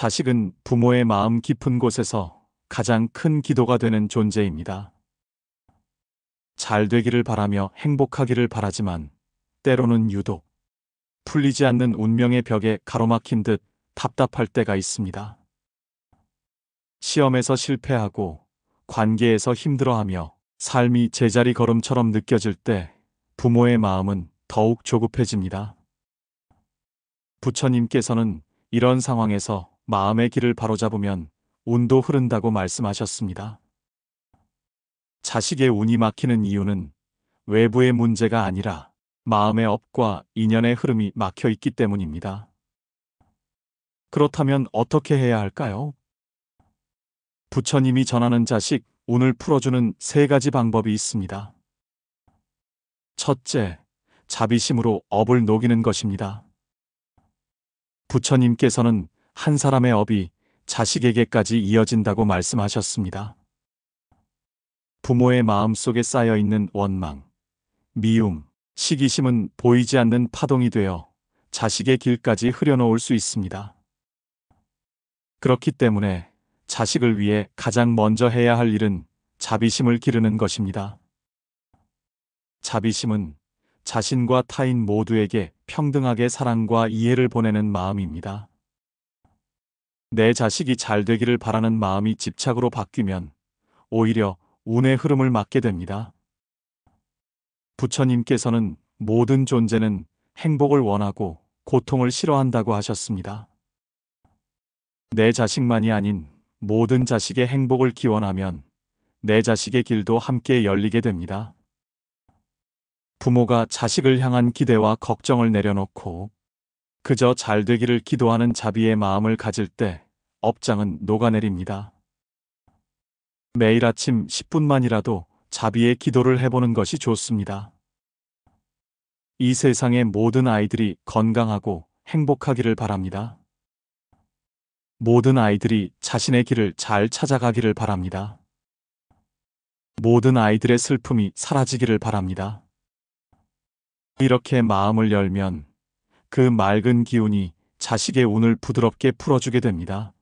자식은 부모의 마음 깊은 곳에서 가장 큰 기도가 되는 존재입니다. 잘 되기를 바라며 행복하기를 바라지만 때로는 유독 풀리지 않는 운명의 벽에 가로막힌 듯 답답할 때가 있습니다. 시험에서 실패하고 관계에서 힘들어하며 삶이 제자리 걸음처럼 느껴질 때 부모의 마음은 더욱 조급해집니다. 부처님께서는 이런 상황에서 마음의 길을 바로잡으면 운도 흐른다고 말씀하셨습니다. 자식의 운이 막히는 이유는 외부의 문제가 아니라 마음의 업과 인연의 흐름이 막혀 있기 때문입니다. 그렇다면 어떻게 해야 할까요? 부처님이 전하는 자식 운을 풀어주는 3가지 방법이 있습니다. 첫째, 자비심으로 업을 녹이는 것입니다. 부처님께서는 한 사람의 업이 자식에게까지 이어진다고 말씀하셨습니다. 부모의 마음 속에 쌓여 있는 원망, 미움, 시기심은 보이지 않는 파동이 되어 자식의 길까지 흐려놓을 수 있습니다. 그렇기 때문에 자식을 위해 가장 먼저 해야 할 일은 자비심을 기르는 것입니다. 자비심은 자신과 타인 모두에게 평등하게 사랑과 이해를 보내는 마음입니다. 내 자식이 잘 되기를 바라는 마음이 집착으로 바뀌면 오히려 운의 흐름을 막게 됩니다. 부처님께서는 모든 존재는 행복을 원하고 고통을 싫어한다고 하셨습니다. 내 자식만이 아닌 모든 자식의 행복을 기원하면 내 자식의 길도 함께 열리게 됩니다. 부모가 자식을 향한 기대와 걱정을 내려놓고 그저 잘 되기를 기도하는 자비의 마음을 가질 때 업장은 녹아내립니다. 매일 아침 10분만이라도 자비의 기도를 해보는 것이 좋습니다. 이 세상의 모든 아이들이 건강하고 행복하기를 바랍니다. 모든 아이들이 자신의 길을 잘 찾아가기를 바랍니다. 모든 아이들의 슬픔이 사라지기를 바랍니다. 이렇게 마음을 열면 그 맑은 기운이 자식의 운을 부드럽게 풀어주게 됩니다.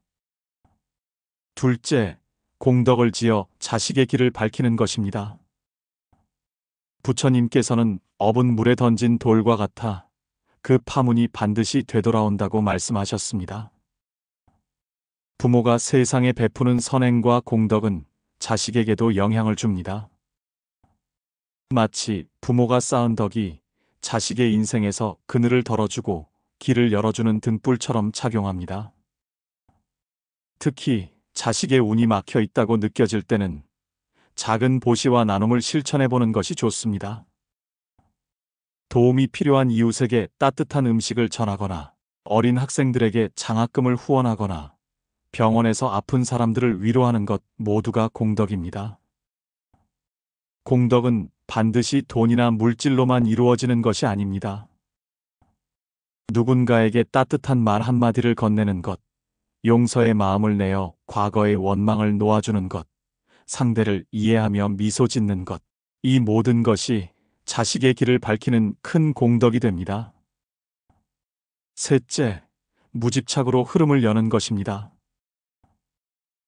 둘째, 공덕을 지어 자식의 길을 밝히는 것입니다. 부처님께서는 업은 물에 던진 돌과 같아 그 파문이 반드시 되돌아온다고 말씀하셨습니다. 부모가 세상에 베푸는 선행과 공덕은 자식에게도 영향을 줍니다. 마치 부모가 쌓은 덕이 자식의 인생에서 그늘을 덜어주고 길을 열어주는 등불처럼 작용합니다. 특히 자식의 운이 막혀 있다고 느껴질 때는 작은 보시와 나눔을 실천해보는 것이 좋습니다. 도움이 필요한 이웃에게 따뜻한 음식을 전하거나 어린 학생들에게 장학금을 후원하거나 병원에서 아픈 사람들을 위로하는 것 모두가 공덕입니다. 공덕은 반드시 돈이나 물질로만 이루어지는 것이 아닙니다. 누군가에게 따뜻한 말 한마디를 건네는 것, 용서의 마음을 내어 과거의 원망을 놓아주는 것, 상대를 이해하며 미소 짓는 것, 이 모든 것이 자식의 길을 밝히는 큰 공덕이 됩니다. 셋째, 무집착으로 흐름을 여는 것입니다.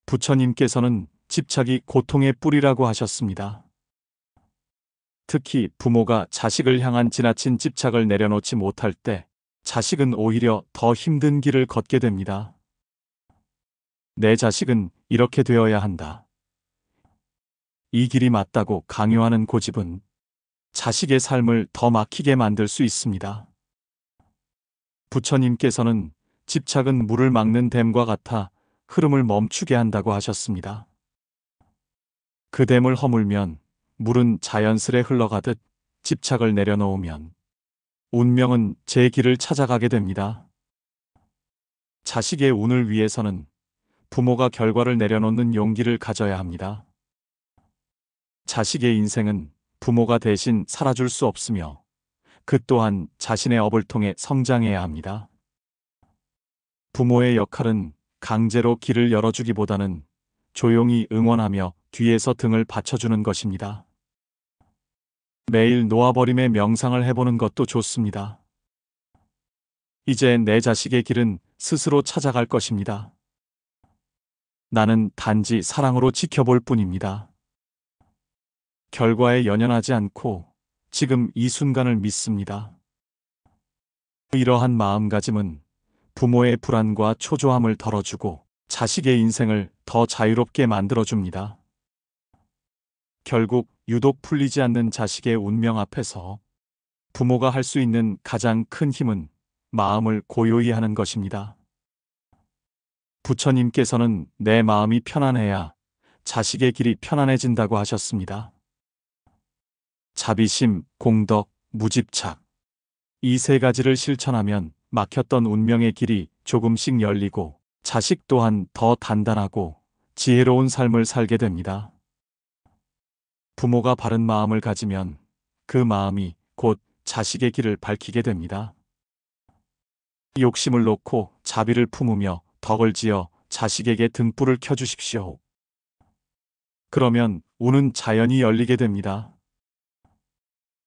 부처님께서는 집착이 고통의 뿌리라고 하셨습니다. 특히 부모가 자식을 향한 지나친 집착을 내려놓지 못할 때 자식은 오히려 더 힘든 길을 걷게 됩니다. 내 자식은 이렇게 되어야 한다. 이 길이 맞다고 강요하는 고집은 자식의 삶을 더 막히게 만들 수 있습니다. 부처님께서는 집착은 물을 막는 댐과 같아 흐름을 멈추게 한다고 하셨습니다. 그 댐을 허물면 물은 자연스레 흘러가듯 집착을 내려놓으면 운명은 제 길을 찾아가게 됩니다. 자식의 운을 위해서는 부모가 결과를 내려놓는 용기를 가져야 합니다. 자식의 인생은 부모가 대신 살아줄 수 없으며 그 또한 자신의 업을 통해 성장해야 합니다. 부모의 역할은 강제로 길을 열어주기보다는 조용히 응원하며 뒤에서 등을 받쳐주는 것입니다. 매일 놓아버림의 명상을 해보는 것도 좋습니다. 이제 내 자식의 길은 스스로 찾아갈 것입니다. 나는 단지 사랑으로 지켜볼 뿐입니다. 결과에 연연하지 않고 지금 이 순간을 믿습니다. 이러한 마음가짐은 부모의 불안과 초조함을 덜어주고 자식의 인생을 더 자유롭게 만들어줍니다. 결국 유독 풀리지 않는 자식의 운명 앞에서 부모가 할 수 있는 가장 큰 힘은 마음을 고요히 하는 것입니다. 부처님께서는 내 마음이 편안해야 자식의 길이 편안해진다고 하셨습니다. 자비심, 공덕, 무집착. 이 세 가지를 실천하면 막혔던 운명의 길이 조금씩 열리고 자식 또한 더 단단하고 지혜로운 삶을 살게 됩니다. 부모가 바른 마음을 가지면 그 마음이 곧 자식의 길을 밝히게 됩니다. 욕심을 놓고 자비를 품으며 덕을 지어 자식에게 등불을 켜주십시오. 그러면 운은 자연히 열리게 됩니다.